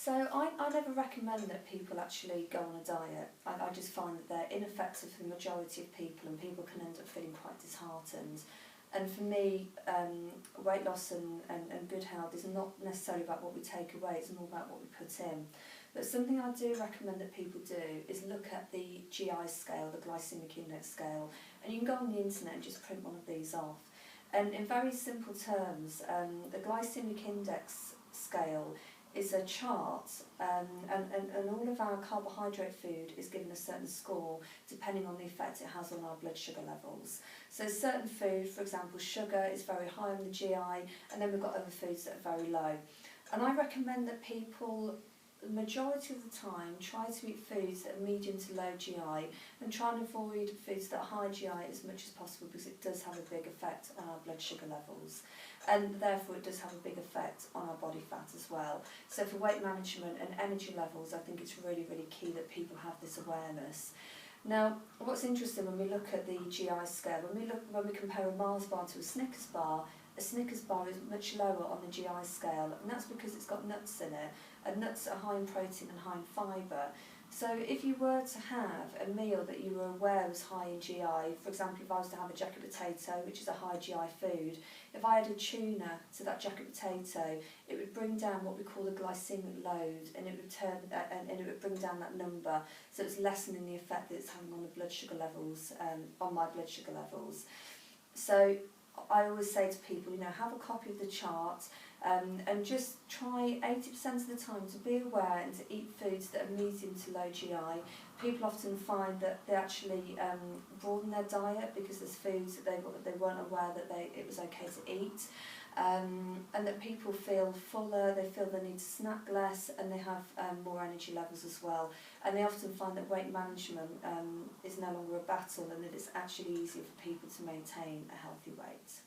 So I never recommend that people actually go on a diet. I just find that they're ineffective for the majority of people, and people can end up feeling quite disheartened. And for me, weight loss and good health is not necessarily about what we take away, it's more about what we put in. But something I do recommend that people do is look at the GI scale, the glycemic index scale, and you can go on the internet and just print one of these off. And in very simple terms, the glycemic index scale is a chart, and all of our carbohydrate food is given a certain score depending on the effect it has on our blood sugar levels. So certain food, for example sugar, is very high on the GI, and then we've got other foods that are very low. And I recommend that people, the majority of the time, try to eat foods that are medium to low GI, and try and avoid foods that are high GI as much as possible, because it does have a big effect on our blood sugar levels, and therefore it does have a big effect on our body fat as well. So for weight management and energy levels, I think it's really, really key that people have this awareness. Now, what's interesting when we look at the GI scale, when we compare a Mars bar to a Snickers bar is much lower on the GI scale, and that's because it's got nuts in it, and nuts are high in protein and high in fibre. So if you were to have a meal that you were aware was high in GI, for example, if I was to have a jacket potato, which is a high GI food, if I added tuna to that jacket potato, it would bring down what we call the glycemic load, and it would bring down that number, so it's lessening the effect that it's having on the blood sugar levels, on my blood sugar levels. So I always say to people, have a copy of the chart, and just try 80% of the time to be aware and to eat foods that are medium to low GI. People often find that they actually broaden their diet because there's foods that they weren't aware that it was okay to eat, and that people feel fuller, they feel they need to snack less, and they have more energy levels as well. And they often find that weight management is no longer a battle, and that it's actually easier for people to maintain a healthy weight.